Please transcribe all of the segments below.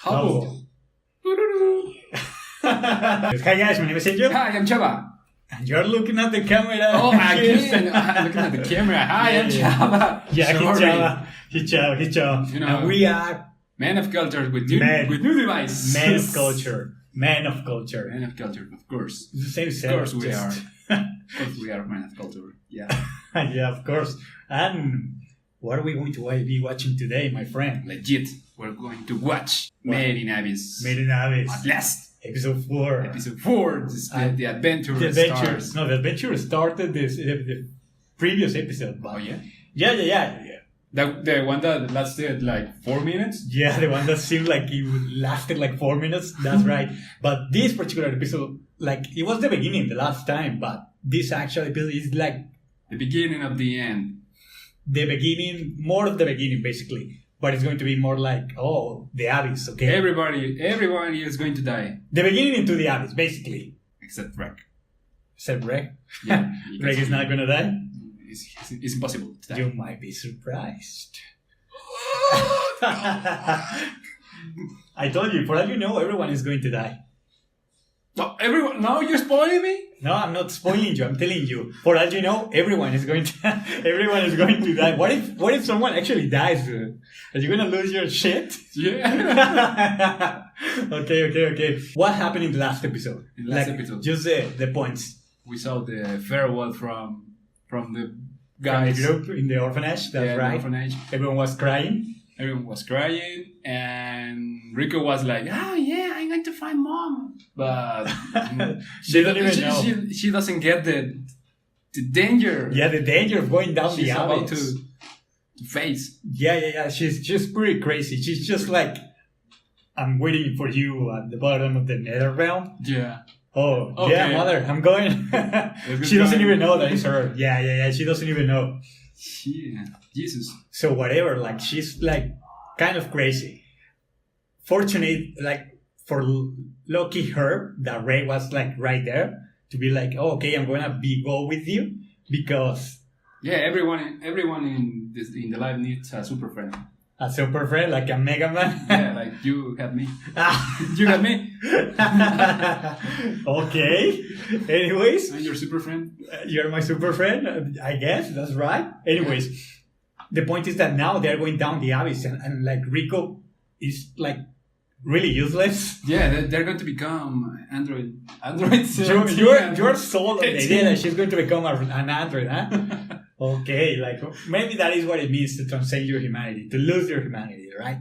How? Hi guys, my name is Angel. Hi, I'm Chava. And you're looking at the camera. Oh, again. I'm looking at the camera. Hi, I'm Chava. Yeah, Sorry. he's Chava. You know, And we are men of culture with new device. men of culture. Men of culture. Men of culture, of course. It's the same Of set. course we are. Of course we are men of culture. Yeah. Yeah, of course. And what are we going to be watching today, my friend? Legit. We're going to watch Made in Abyss. Made in Abyss. At last. Episode 4. Episode 4. This, the adventure starts. No, the adventure started the previous episode. But Oh, yeah? Yeah. The one that lasted like 4 minutes? Yeah, the one that seemed like it lasted like 4 minutes. That's right. But this particular episode, like, it was the beginning the last time, but this actual episode is like The beginning of the end. the beginning, more of the beginning, basically. But it's going to be more like, the Abyss, okay? Everyone is going to die. The beginning into the Abyss, basically. Except Reg. Except Reg. Yeah. Reg is not going to die? It's impossible to die. You might be surprised. I told you, for all you know, everyone is going to die. No, everyone. Now you're spoiling me. No, I'm not spoiling you. I'm telling you. For all you know, everyone is going to die. What if someone actually dies? Are you gonna lose your shit? Yeah. Okay. What happened in the last episode? In the last episode. Just the points. We saw the farewell from the From the guys group in the orphanage. That's the right. orphanage. Everyone was crying. Everyone was crying, and Riko was like, "Oh yeah, I'm going to find mom," but She don't even know. She doesn't get the danger. Yeah, the danger of going down she's the about Abyss. to face. Yeah. She's pretty crazy. She's just like, I'm waiting for you at the bottom of the nether realm. Yeah. Oh, Okay. yeah, mother, I'm going. She doesn't even know that it's her. Yeah. She doesn't even know. Yeah. Jesus. So whatever, like, she's like kind of crazy. Fortunate, like, for lucky her, that Ray was like right there to be like, okay, I'm gonna go with you because Yeah, everyone in the life needs a super friend. a super friend, like a Mega Man. Yeah, like you had me. You got me. Okay. Anyways, I'm your super friend. you're my super friend, I guess. That's right. Anyways, the point is that now they're going down the Abyss and like Riko is like really useless. Yeah, they're going to become Android 17. You're sold on the idea that she's going to become an android, huh? Okay, like maybe that is what it means to transcend your humanity, to lose your humanity, right?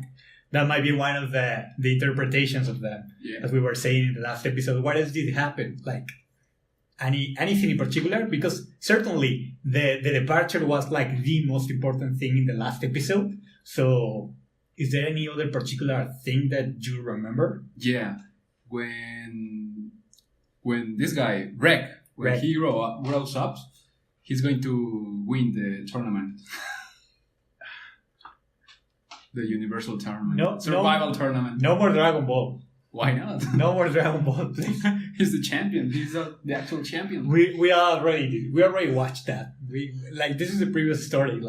That might be one of the interpretations of that, as we were saying in the last episode. What else did happen? Like anything in particular? Because certainly the departure was like the most important thing in the last episode. So is there any other particular thing that you remember? Yeah, when this guy Reg, he grows up, he's going to win the tournament. The Universal Tournament. Survival Tournament. No more Dragon Ball. Why not? No more Dragon Ball, please. He's the champion. He's the actual champion. We already watched that. This is the previous story.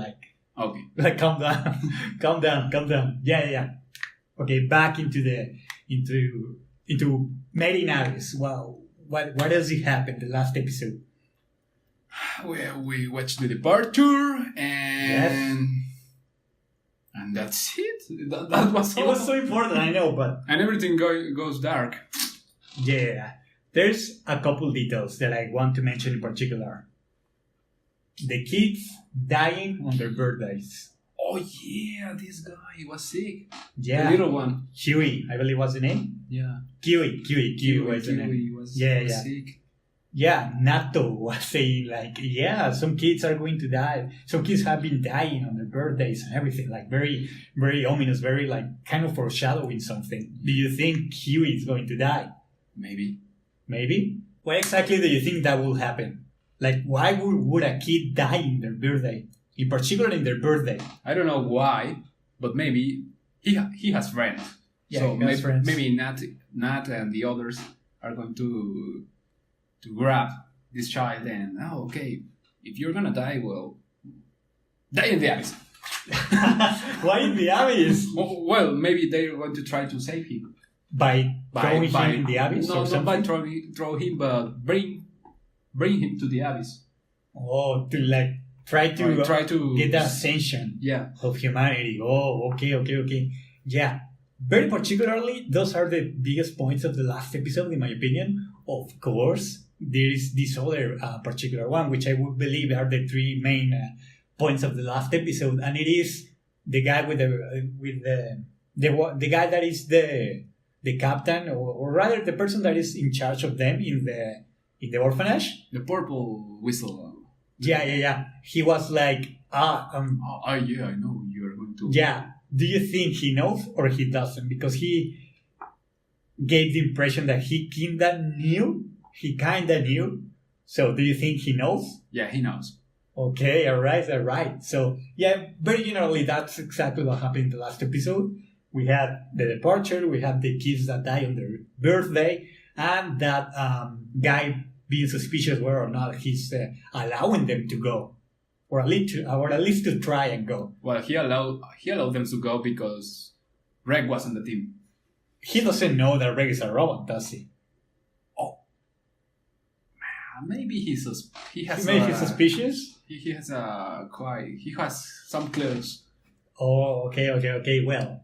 Okay. Like calm down. Yeah. Okay, back into Made in Abyss. Wow. What else did happen the last episode? Well, we watched the departure and that's it. That was all. It was so important, I know, but and everything goes dark. Yeah. There's a couple details that I want to mention in particular. The kids dying on their birthdays. Oh yeah, this guy was sick. Yeah. The little one. Kiwi, I believe was the name. Yeah. Kiwi was the name. Was sick. Yeah, Nato was saying some kids are going to die. Some kids have been dying on their birthdays and everything. Like very, very ominous, very kind of foreshadowing something. Do you think Kiwi is going to die? Maybe. What exactly do you think that will happen? Like, why would a kid die in their birthday? In particular, in their birthday. I don't know why, but maybe he has friends. Yeah, so he has friends. Maybe Nat and the others are going to grab this child and okay, if you're gonna die, well, die in the Abyss. Why in the abyss? Well, maybe they're going to try to save him. By throwing him in the abyss no, or not something? by throw him, but bring him to the abyss. Oh, to like try to get the ascension of humanity. Oh, okay. Yeah. Very particularly, those are the biggest points of the last episode, in my opinion. Of course, there is this other particular one, which I would believe are the three main points of the last episode, and it is the guy with the guy that is the captain, or rather the person that is in charge of them in the orphanage. The purple whistle. Yeah. He was like, yeah, I know you're going to. Yeah. Do you think he knows or he doesn't? Because he gave the impression that he kinda knew. So do you think he knows? Yeah, he knows. Okay, all right. So, yeah, very generally, that's exactly what happened in the last episode. We had the departure, we had the kids that die on their birthday, and that guy being suspicious whether or not he's allowing them to go. Or at least to try and go. Well, he allowed them to go because Reg was on the team. He doesn't know that Reg is a robot, does he? Oh, maybe he's suspicious. He has some clues. Oh, okay. Well,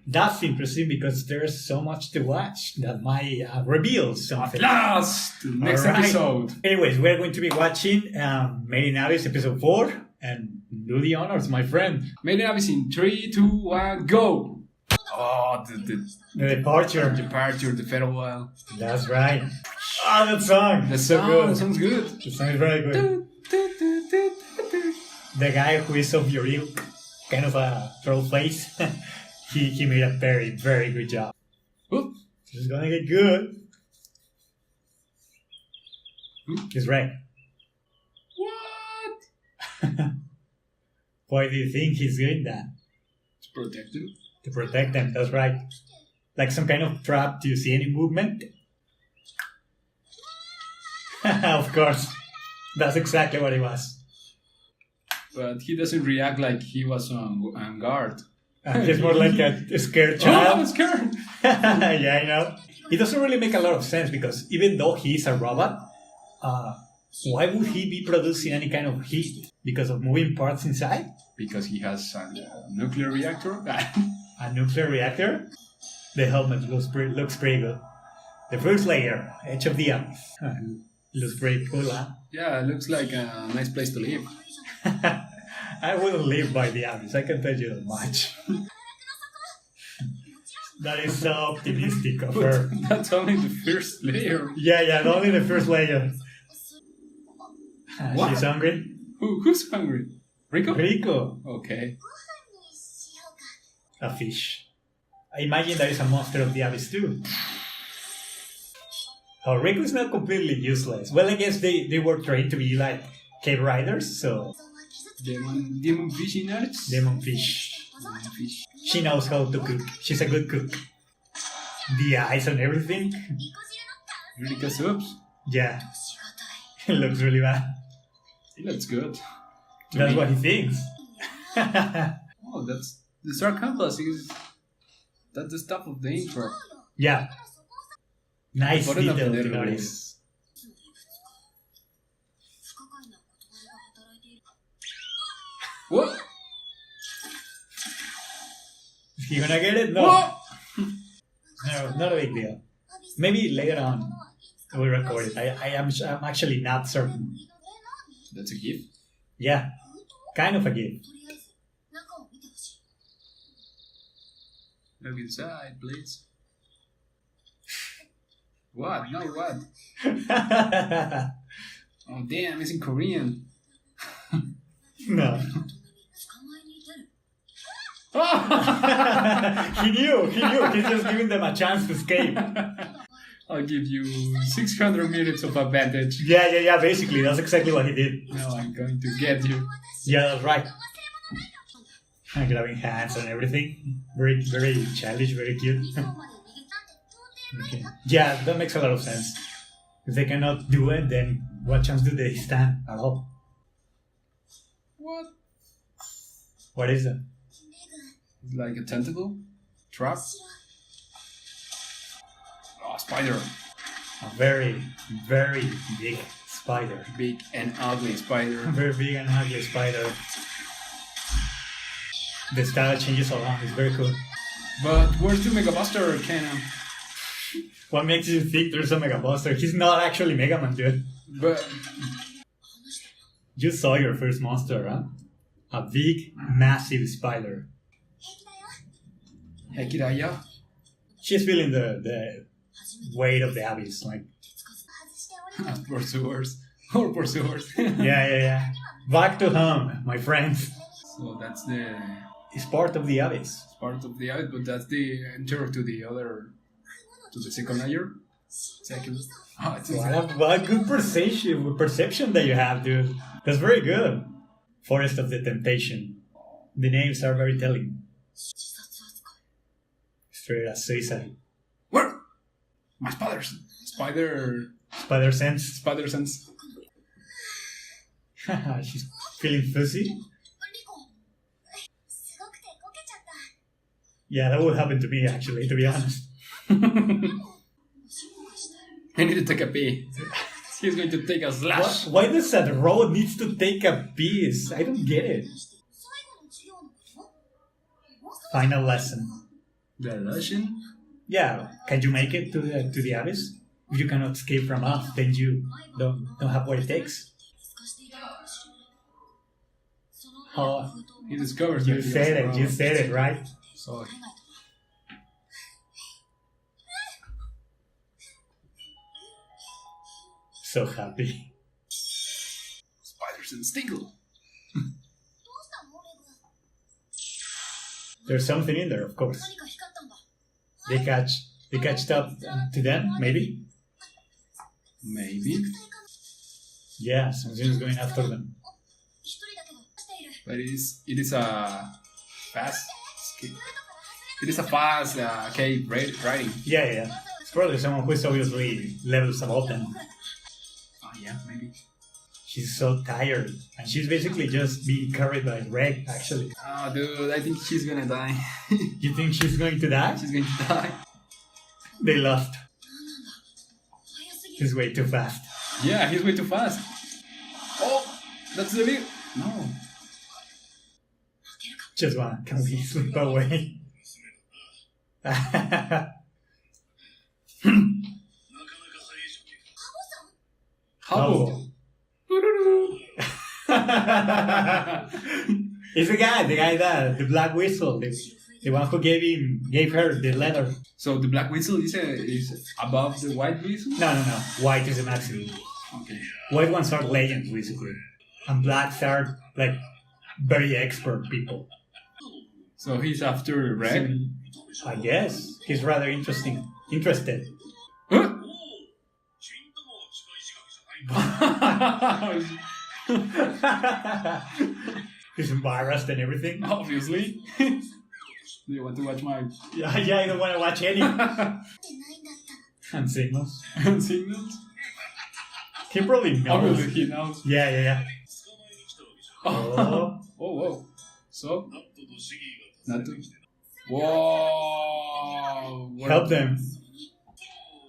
that's interesting because there's so much to watch that might reveal something. At last, next episode. Anyways, we're going to be watching Made in Abyss episode 4, and do the honors, my friend. Made in Abyss in 3, 2, 1, go! Oh, the departure, the farewell. That's right. Oh, that song. That's so good. That sounds good. The song is very good. The guy who is of your ilk, kind of a troll face. He made a very, very good job. Oop. This is gonna get good. He's right. What? Why do you think he's doing that? To protect him. To protect them, that's right. Like some kind of trap. Do you see any movement? Of course. That's exactly what it was. But he doesn't react like he was on guard. He's more like a scared child. Oh, I'm scared. Yeah, I know. It doesn't really make a lot of sense because even though he's a robot, why would he be producing any kind of heat? Because of moving parts inside? Because he has a nuclear reactor. A nuclear reactor? The helmet looks pretty good. The first layer, Edge of the Abyss. Looks pretty cool, huh? Yeah, it looks like a nice place to live. I wouldn't live by the Abyss, I can tell you that much. That is so optimistic of her. That's only the first layer. Yeah, only the first layer. She's hungry? Who's hungry? Riko. Okay. A fish. I imagine there is a monster of the Abyss too. Oh, Riko is not completely useless. Well, I guess they were trained to be like cave riders, so... Demon fish in Earth? Demon fish. She knows how to cook. She's a good cook. The eyes and everything. Rika soups? Yeah. It looks really bad. It looks good. That's what he thinks. Oh, that's... The Star Canvas is... That's the stuff of the intro. Yeah. Nice detail to notice. What? Is he gonna get it? No. What? No, not a big deal. Maybe later on we'll record it. I'm actually not certain. That's a gift? Yeah, kind of a gift. Look inside, please. What? No, what? Oh, damn, it's in Korean. No. Oh! He knew. He's just giving them a chance to escape. I'll give you 600 minutes of advantage. Yeah, basically. That's exactly what he did. Now I'm going to get you. Yeah, that's right. And grabbing hands and everything. Very, very childish, very cute. Okay. Yeah, that makes a lot of sense. If they cannot do it, then what chance do they stand at all? What? What is it? It's like a tentacle trap. Oh, spider. A very, very big spider. Big and ugly spider. A very big and ugly spider. The style changes along. It's very cool. But where's the Mega Buster cannon? What makes you think there's a Mega Buster? He's not actually Mega Man, dude. But You saw your first monster, huh? A big, massive spider. Hekiraya. She's feeling the weight of the abyss, like. Pursuers. Or pursuers. Yeah. Back to home, my friends. So that's the It's part of the abyss. part of the eye, but that's the enter to the other, to the second layer. Second. Oh, it's What a good perception that you have, dude. That's very good. Forest of the Temptation. The names are very telling. Straight as suicide. Where? My spiders. Spider sense. Spider sense. She's feeling fuzzy. Yeah, that would happen to me actually, to be honest. I need to take a pee. He's going to take a slash. Why does that road needs to take a piece? I don't get it. Final lesson. The lesson? Yeah, can you make it to the abyss? If you cannot escape from us, then you don't have what it takes. Oh, He discovers you that he said was it. You wrong. said it, right? So So happy. spiders and stingle. There's something in there, of course. They catched up to them, maybe. Maybe. Yeah, something's going after them. But it is a fast skip. It is a fast cave riding. Yeah. It's probably someone who is obviously levels above them. Oh yeah, maybe. She's so tired, and she's basically just being carried by Reg, actually. Oh dude, I think she's gonna die. You think she's going to die? She's going to die. They lost. He's way too fast. Yeah, he's way too fast. Oh, that's the view. No. Just one. Can we slip away? How? It's the guy that the black whistle, the one who gave her the letter. So the black whistle is above the white whistle? No. White is the maximum. Okay. White ones are legends, basically, and blacks are like very expert people. So he's after Reg? I guess he's rather interested. Huh? He's embarrassed and everything. Obviously. Do you want to watch my Yeah, I don't want to watch any. And signals. signals? He probably knows. Obviously he knows. Yeah. Oh, whoa. So? Not to... Whoa! Help them.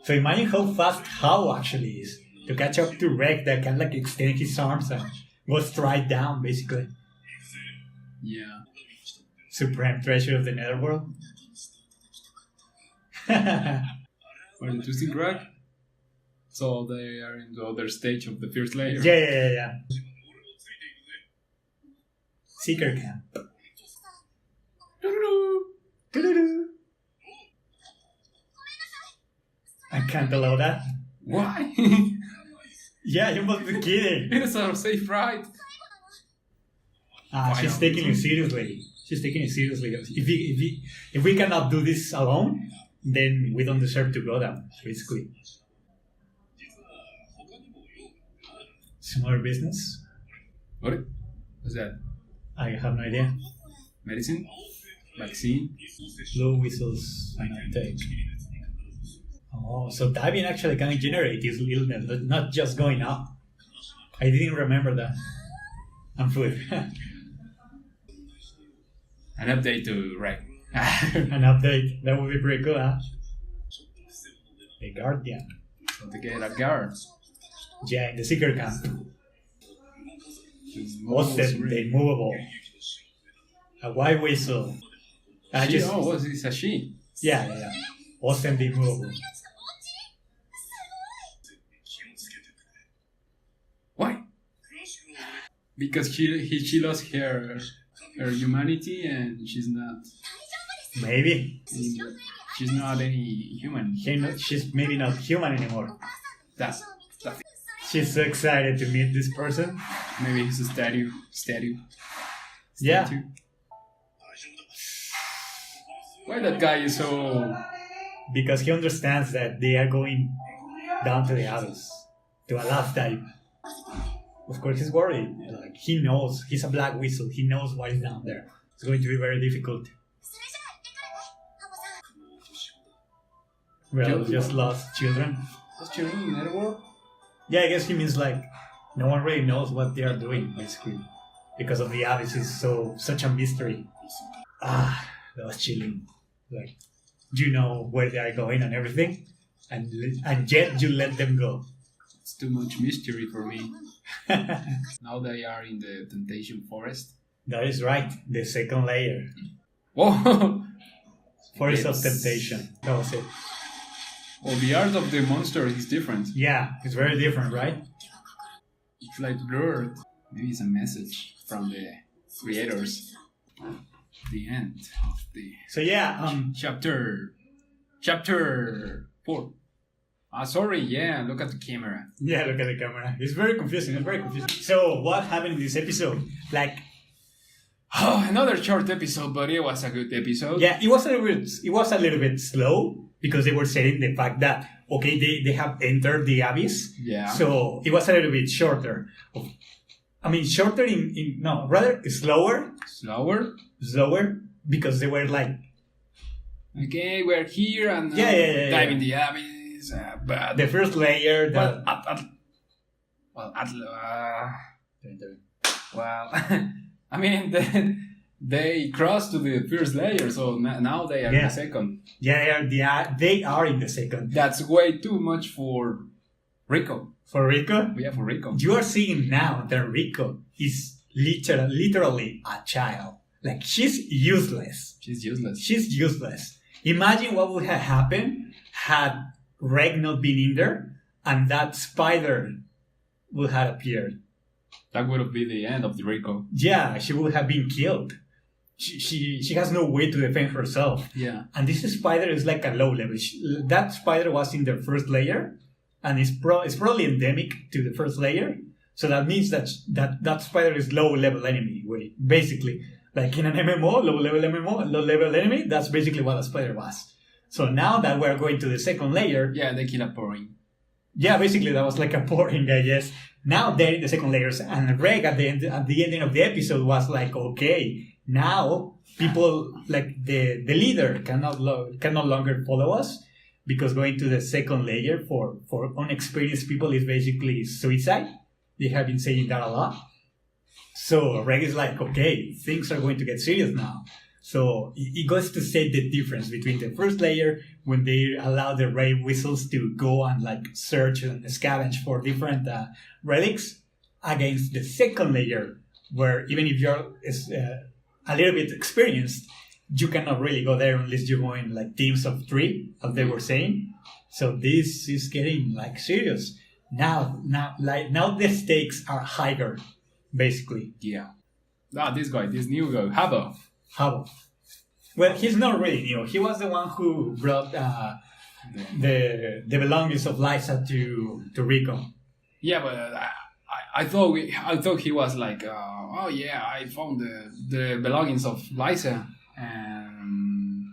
So imagine how fast How actually is to catch up to Reg that can like extend his arms and go straight down, basically. Yeah. Supreme treasure of the netherworld. For the twisting crack. So they are in the other stage of the first layer. Yeah. Seeker camp. Doo-doo-doo. I can't allow that. Why? Yeah, you must be kidding. It is our safe ride. She's taking it seriously. If we cannot do this alone, then we don't deserve to go down, basically. Some other business? What? What's that? I have no idea. Medicine? Vaccine? Low whistles and uptake. Oh, so diving actually can generate this illness, but not just going up. I didn't remember that. And food. An update to Reg. An update. That would be pretty cool, huh? The Guardian. So to get a guard. Yeah, in the secret camp. Awesome, the immovable. A white whistle. Was this a she? Yeah. Awesome, the immovable. Why? Because she lost her humanity and she's not. Maybe. Anymore. She's not any human. She's maybe not human anymore. That's She's so excited to meet this person. Maybe he's a statue. Yeah. Why that guy is so... Because he understands that they are going down to the abyss, to a last dive. Of course, he's worried. Like, he knows. He's a black whistle. He knows what is down there. It's going to be very difficult. Well, just lost children. Lost children in that world? Yeah, I guess he means like no one really knows what they are doing, basically, because of the abyss is such a mystery. That was chilling. Like, you know where they are going and everything, and yet you let them go. It's too much mystery for me. Now they are in the Temptation Forest. That is right. The second layer. Whoa! Forest of Temptation. That was it. Well, the art of the monster is different. Yeah, it's very different, right? It's like blurred. Maybe it's a message from the creators. The end of the... So yeah, Chapter 4. Sorry, yeah, look at the camera. Yeah, look at the camera. It's very confusing, So, what happened in this episode? Like... another short episode, but it was a good episode. Yeah, it was a little bit slow, because they were saying the fact that, okay, they have entered the abyss. Yeah. So it was a little bit shorter. I mean, shorter rather slower. Slower, because they were like... Okay, we're here and dive in the abyss. But the first layer... I mean... They crossed to the first layer, so now they are in the second. Yeah, they are in the second. That's way too much for Riko. For Riko? Yeah, for Riko. You are seeing now that Riko is literally a child. Like, she's useless. She's useless. Imagine what would have happened had Reg not been in there and that spider would have appeared. That would have been the end of the Riko. Yeah, she would have been killed. She has no way to defend herself. Yeah. And this spider is like a low level. That spider was in the first layer, and it's probably endemic to the first layer. So that means that spider is low level enemy. Basically, like in an MMO, low level enemy. That's basically what a spider was. So now that we're going to the second layer, yeah, they kill a pouring. Yeah, basically that was like a pouring, I guess. Now they're in the second layers, and Reg at the ending of the episode was like, okay. Now, people, like the leader can no longer follow us, because going to the second layer for unexperienced people is basically suicide. They have been saying that a lot. So Reg is like, okay, things are going to get serious now. So it goes to say the difference between the first layer, when they allow the ray whistles to go and like search and scavenge for different relics, against the second layer, where even if you're a little bit experienced, you cannot really go there unless you go in like teams of 3, as they were saying. So this is getting like serious. Now the stakes are higher, basically. Yeah. This new guy, Habo. Well, he's not really new. He was the one who brought the belongings of Liza to Riko. Yeah, but I thought he was like, oh yeah, I found the belongings of Liza, and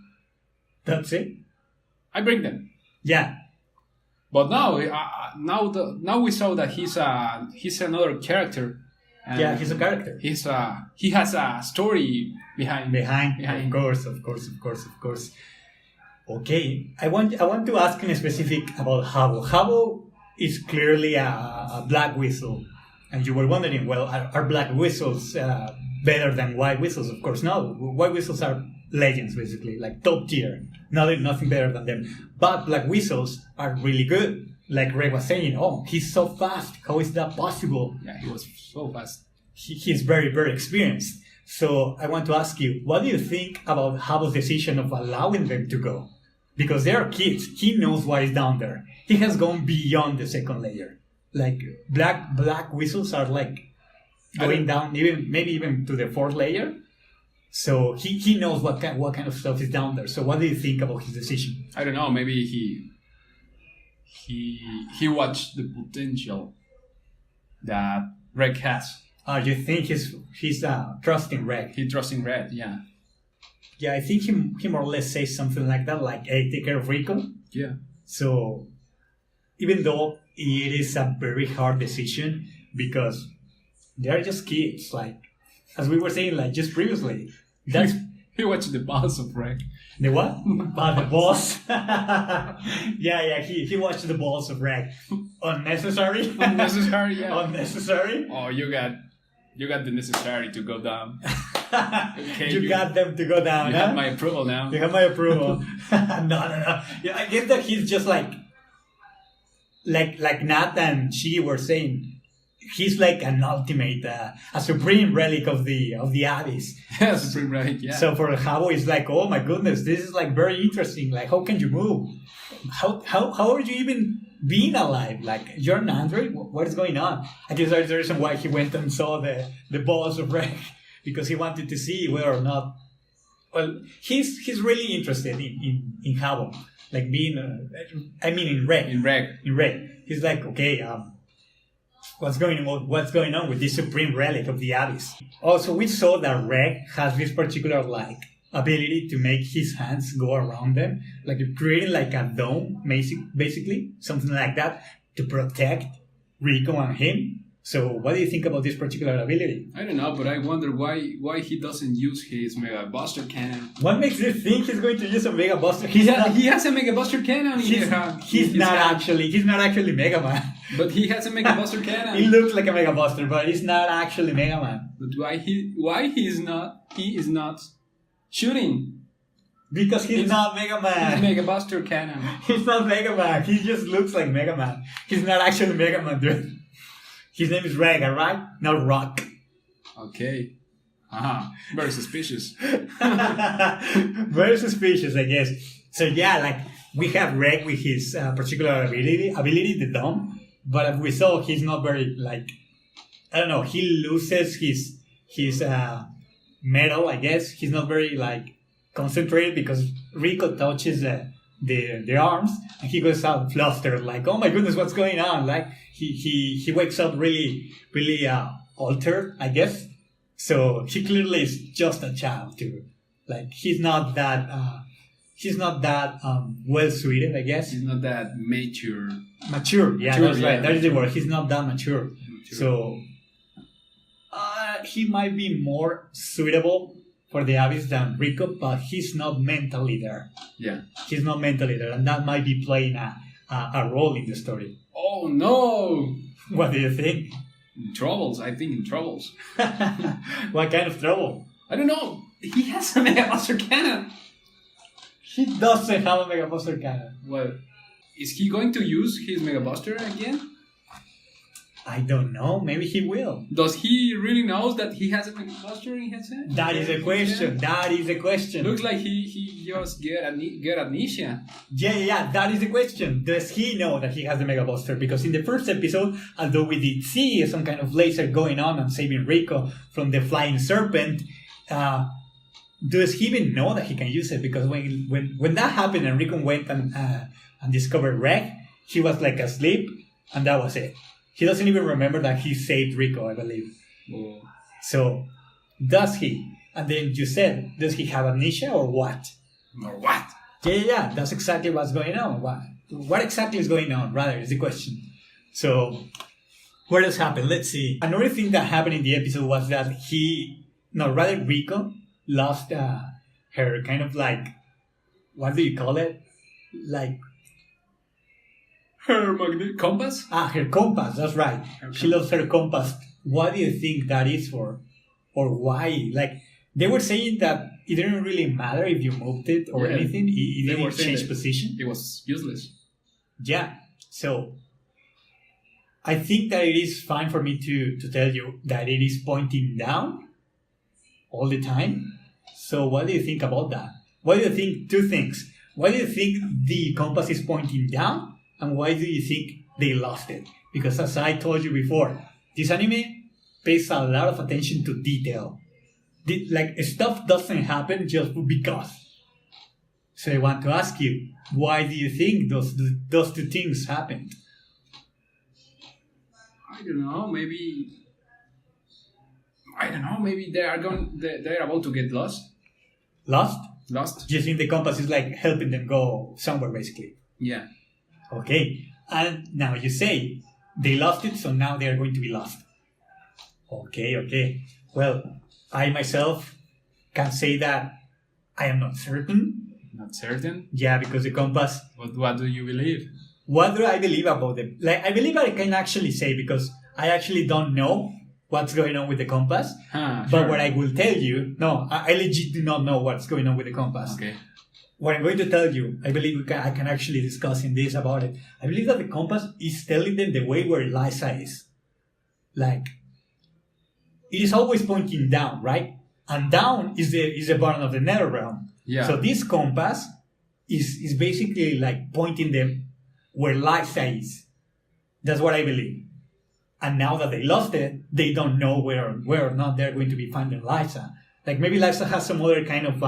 that's it. I bring them. Yeah. But now we saw that he's another character. Yeah, he's a character. He has a story behind. Of course. Okay, I want to ask in specific about Habo. Habo is clearly a black whistle, and you were wondering, well, are black whistles better than white whistles, of course. No, white whistles are legends, basically, like top tier. Nothing better than them. But black whistles are really good. Like Reg was saying, oh, he's so fast. How is that possible? Yeah, he was so fast. He's very, very experienced. So I want to ask you, what do you think about Habo's decision of allowing them to go? Because they are kids. He knows what is down there. He has gone beyond the second layer. Like black whistles are like going down, maybe even to the fourth layer. So he knows what kind of stuff is down there. So what do you think about his decision? I don't know. Maybe he watched the potential that Reg has. You think he's trusting Reg? He trusting Reg, yeah. Yeah, I think he more or less says something like that, like, hey, take care of Riko. Yeah. So even though it is a very hard decision because they're just kids, like, as we were saying, like, just previously. That's He watched the balls of Reg. the what? The balls. yeah. He watched the balls of Reg. Unnecessary. Unnecessary, yeah. Unnecessary. Oh, you got the necessary to go down. Okay, you got them to go down. You have my approval now. You have my approval. No. Yeah, I guess that he's just like Nat and Shiggy were saying. He's like an ultimate, a supreme relic of the abyss. Yeah, supreme relic. Yeah. So for Habo, it's like, oh my goodness, this is like very interesting. Like, how can you move? How are you even being alive? Like, you're an android. What is going on? I guess that's the reason why he went and saw the balls of Reg, because he wanted to see whether or not. Well, he's really interested in Habo, like being. In Reg. In Reg. He's like, okay. What's going on with this supreme relic of the abyss? Also, we saw that Reg has this particular like ability to make his hands go around them, like creating like a dome, basically something like that to protect Riko and him. So, what do you think about this particular ability? I don't know, but I wonder why he doesn't use his Mega Buster Cannon. What makes you think he's going to use a Mega Buster? He has a Mega Buster Cannon. He's not actually Mega Man. But he has a Mega Buster Cannon. He looks like a Mega Buster, but he's not actually Mega Man. But why he is not shooting? Because he's not Mega Man. He's Mega Buster Cannon. He's not Mega Man. He just looks like Mega Man. He's not actually Mega Man, dude. His name is Reg, alright? Not Rock. Okay. Very suspicious. Very suspicious, I guess. So yeah, like, we have Reg with his particular ability, the dome. But as we saw, he's not very, like, I don't know, he loses his metal, I guess. He's not very, like, concentrated because Riko touches the arms and he goes out flustered, like, oh my goodness, what's going on? Like, he wakes up really, really altered, I guess. So he clearly is just a child too. Like, he's not that well suited, I guess. He's not that mature. Mature, yeah, that's right. That is the word. He's not that mature. So he might be more suitable for the abyss than Riko, but he's not mentally there. Yeah. He's not mentally there, and that might be playing a role in the story. Oh no! What do you think? In troubles, I think in troubles. What kind of trouble? I don't know. He has a Mega Buster Cannon. He doesn't have a Mega Buster Cannon. Well, is he going to use his Mega Buster again? I don't know. Maybe he will. Does he really know that he has a Mega Buster in his head? That is a question. That is a question. Looks like he just get amnesia. Yeah. That is the question. Does he know that he has the Mega Buster? Because in the first episode, although we did see some kind of laser going on and saving Riko from the flying serpent, does he even know that he can use it? Because when that happened and Riko went and discovered Reg, he was like asleep, and that was it. He doesn't even remember that he saved Riko, I believe. Oh. So, does he? And then you said, does he have amnesia or what? Or what? Yeah. That's exactly what's going on. What exactly is going on, rather, is the question. So, what else happened? Let's see. Another thing that happened in the episode was that Riko lost her kind of like, what do you call it? Like, her compass? Her compass, that's right. She lost her compass. What do you think that is for? or why? Like, they were saying that it didn't really matter if you moved it or anything. It didn't change position. It was useless. Yeah. So I think that it is fine for me to tell you that it is pointing down all the time. So what do you think about that? Why do you think two things? Why do you think the compass is pointing down? And why do you think they lost it? Because as I told you before, this anime pays a lot of attention to detail. Like, stuff doesn't happen just because. So I want to ask you, why do you think those two things happened? I don't know. Maybe they're about to get lost. Lost? Lost. Do you think the compass is like helping them go somewhere, basically? Yeah. Okay. And now you say they lost it, so now they are going to be lost. Okay. Well, I myself can say that I am not certain. Not certain? Yeah, because the compass... What do you believe? What do I believe about them? Like, I believe I can actually say, because I actually don't know what's going on with the compass. But sure. what I will tell you... No, I legit do not know what's going on with the compass. Okay. What I'm going to tell you, I believe I can actually discuss in this about it. I believe that the compass is telling them the way where Liza is. Like, it is always pointing down, right? And down is the bottom of the nether realm. Yeah. So this compass is basically like pointing them where Liza is. That's what I believe. And now that they lost it, they don't know where or not they're going to be finding Liza. Like, maybe Liza has some other kind of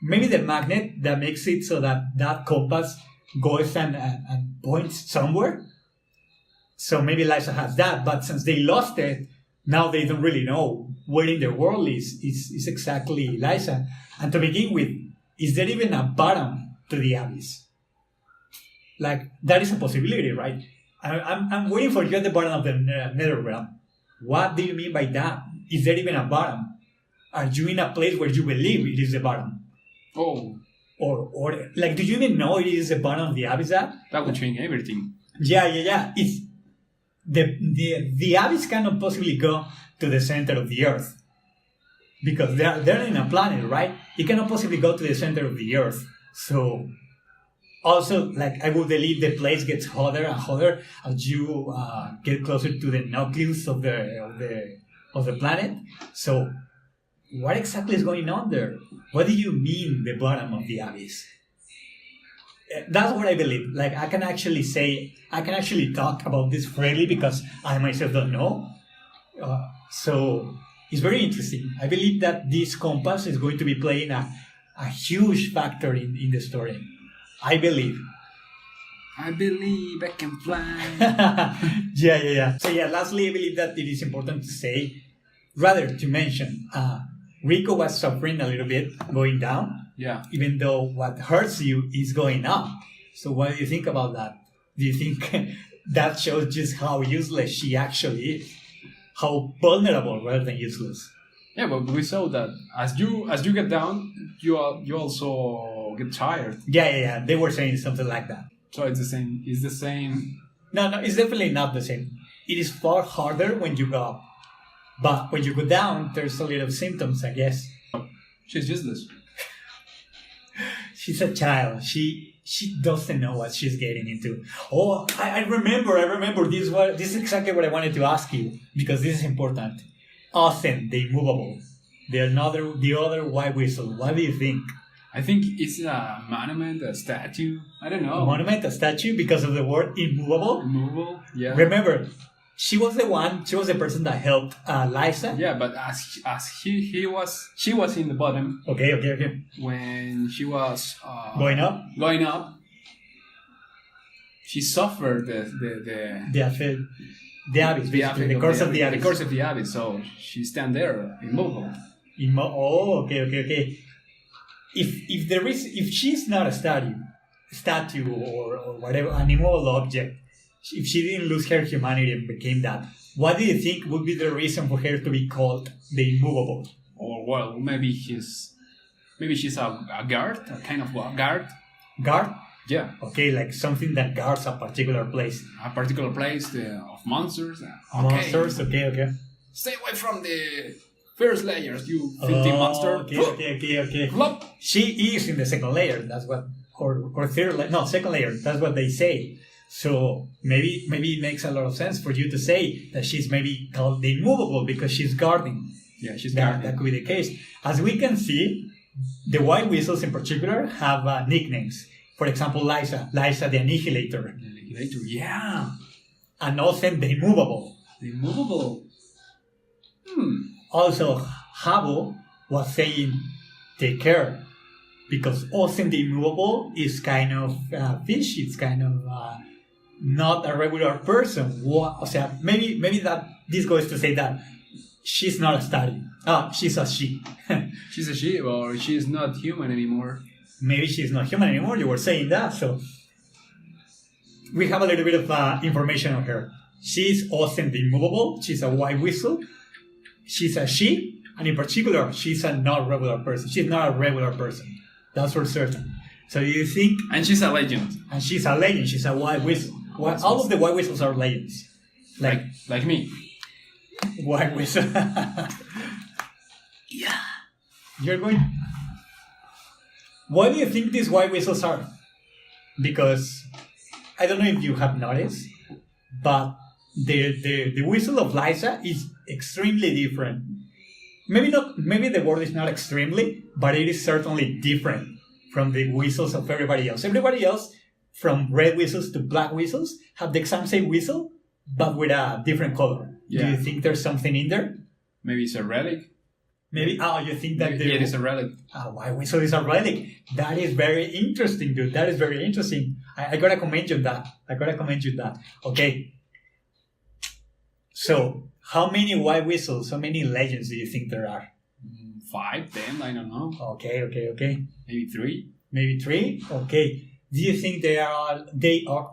maybe the magnet that makes it so that compass goes and points somewhere. So maybe Liza has that, but since they lost it, now they don't really know where in the world is exactly Liza. And to begin with, is there even a bottom to the abyss? Like, that is a possibility, right? I'm waiting for you at the bottom of the nether realm. What do you mean by that? Is there even a bottom? Are you in a place where you believe it is the bottom? Oh. Or like, do you even know it is the bottom of the abyss? That would change everything. Yeah. It's the abyss cannot possibly go to the center of the earth, because they're in a planet, right? It cannot possibly go to the center of the earth. So also, like, I would believe the place gets hotter and hotter as you get closer to the nucleus of the planet. So what exactly is going on there? What do you mean, the bottom of the abyss? That's what I believe. Like, I can actually talk about this freely because I myself don't know. So it's very interesting. I believe that this compass is going to be playing a huge factor in the story. I believe I can fly. Yeah. So lastly, I believe that it is important to say, rather to mention, Riko was suffering a little bit going down. Yeah. Even though what hurts you is going up. So what do you think about that? Do you think that shows just how useless she actually is? How vulnerable rather than useless? Yeah, but we saw that as you get down, you also get tired. Yeah. They were saying something like that. So it's the same. It's the same. No, it's definitely not the same. It is far harder when you go up. But when you go down, there's a little symptoms, I guess. She's useless. She's a child. She doesn't know what she's getting into. Oh, I remember. This is exactly what I wanted to ask you, because this is important. Austin, the immovable. The other white whistle. What do you think? I think it's a monument, a statue. I don't know. A monument, a statue, because of the word immovable? Immovable, yeah. Remember, she was the person that helped Liza. Yeah, but as she was in the bottom. Okay. When she was going up, she suffered the abyss, the course of the abyss. The course of the abyss. So she stand there immobile. Okay. If she's not a statue or whatever, an immovable object, if she didn't lose her humanity and became that, what do you think would be the reason for her to be called the immovable? Or, well, maybe she's a guard, a kind of guard. Guard? Yeah. Okay, like something that guards a particular place. A particular place of monsters. Monsters, okay. stay away from the first layers, you filthy monster. Okay. Flop. She is in the second layer. That's what, or third layer. No, second layer. That's what they say. So maybe it makes a lot of sense for you to say that she's maybe called the immovable because she's guarding. Yeah, she's guarding. That could be the case. As we can see, the white whistles in particular have nicknames. For example, Liza the Annihilator. The Annihilator, yeah. And Ozen the Immovable. The Immovable. Also, Habo was saying, take care. Because Ozen the Immovable is kind of fishy. It's kind of not a regular person. O sea, maybe that this goes to say that she's not a study. She's a she. She's a she, or she's not human anymore. Maybe she's not human anymore. You were saying that, so we have a little bit of information on her. She's Ozen the Immovable. She's a white whistle. She's a she, and in particular, she's a not regular person. She's not a regular person. That's for certain. So you think... And she's a legend. And she's a legend. She's a white whistle. All of the white whistles are legends. Like me. White whistle. Yeah. You're going... Why do you think these white whistles are? Because I don't know if you have noticed, but the whistle of Liza is extremely different. Maybe the word is not extremely, but it is certainly different from the whistles of everybody else. Everybody else, from red whistles to black whistles, have the exact same whistle, but with a different color. Yeah. Do you think there's something in there? Maybe it's a relic. Maybe, you think that it is a relic. White whistle is a relic. That is very interesting, dude. That is very interesting. I gotta commend you on that. Okay. So, how many white whistles, how many legends do you think there are? 5, 10, I don't know. Okay. Maybe 3? Okay. Do you think they are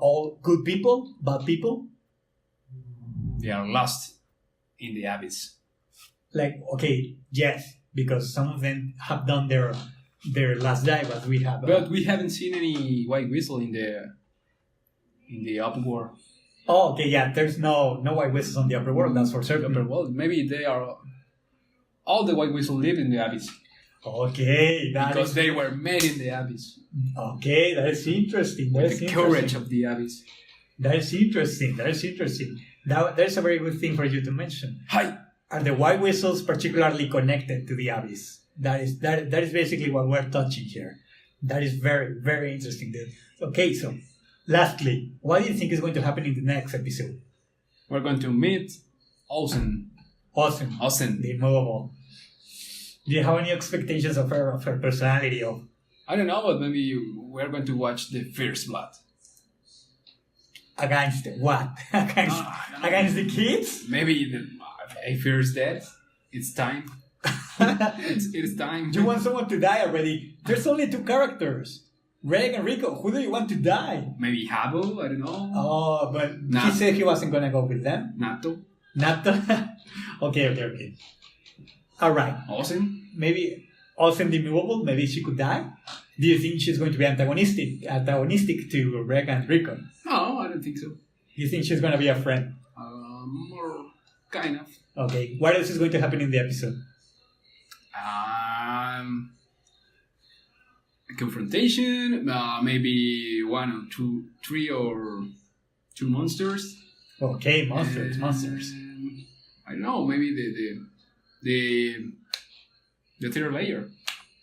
all good people, bad people? They are lost in the abyss. Yes, because some of them have done their last dive, as we have. But we haven't seen any white whistle in the upper world. Oh, okay, yeah. There's no white whistles on the upper world. That's for certain. Upper world. Maybe they are. All the white whistles live in the abyss. Okay, because they were made in the abyss. Okay, that is interesting. With the courage of the abyss. That is interesting. There's a very good thing for you to mention. Hi. Are the white whistles particularly connected to the abyss? That is basically what we're touching here. That is very, very interesting, dude. Okay, so lastly, what do you think is going to happen in the next episode? We're going to meet Ozen. The Immovable. Do you have any expectations of her personality? I don't know, but maybe we're going to watch the First Blood. Against what? Against the kids? Maybe I fears death. It's time. It's time. You want someone to die already? There's only 2 characters. Reg and Riko. Who do you want to die? Maybe Habo, I don't know. Oh, but he said he wasn't going to go with them. Nato? Okay. Alright. Ozen? Maybe Ozen the Immovable, maybe she could die? Do you think she's going to be antagonistic to Reg and Riko? No, I don't think so. You think she's going to be a friend? More kind of. Okay. What else is going to happen in the episode? A confrontation, maybe 1 or 2, 3 or 2 monsters. Okay, monsters. I don't know, maybe the third layer.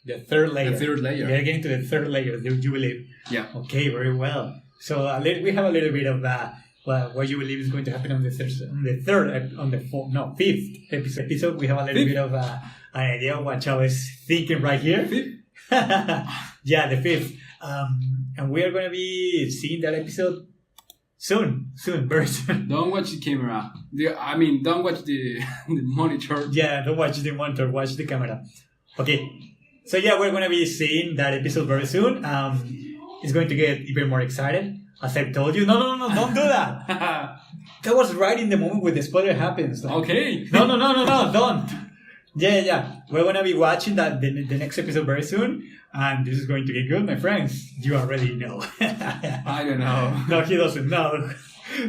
The third layer. You're getting to the third layer, do you believe? Yeah. Okay, very well. So we have a little bit of what you believe is going to happen on the fifth episode. We have a little bit of an idea of what Chao is thinking right here. Yeah, the 5th. And we are going to be seeing that episode soon, very soon. Don't watch the camera. Don't watch the monitor. Yeah, don't watch the monitor. Watch the camera. Okay. So yeah, we're going to be seeing that episode very soon. It's going to get even more excited. As I told you, no, don't do that. That was right in the moment when the spoiler happens. Okay. No, don't. Yeah. We're going to be watching the next episode very soon. And this is going to get good, my friends. You already know. I don't know. No, he doesn't know.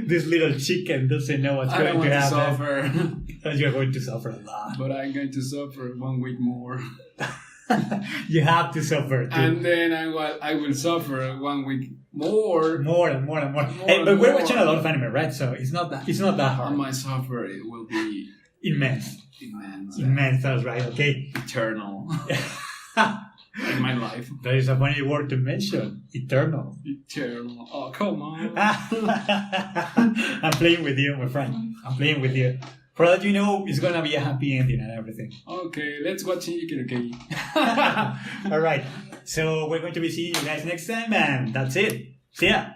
This little chicken doesn't know what's I going don't want to to happen. suffer, You're going to suffer a lot. but I'm going to suffer 1 week more. You have to suffer too. And then I will suffer 1 week more. More and more and more. More Hey, and but we're more. watching a lot of anime, right? So it's not that And hard. my suffering will be Immense. immense. Immense, that's right, okay. Eternal. In my life. That is a funny word to mention. Eternal. Eternal. Oh, come on. I'm playing with you, my friend. I'm playing with you. For all you know, it's gonna be a happy ending and everything. Okay, let's watch it, okay? Alright. So we're going to be seeing you guys next time, and that's it. See ya.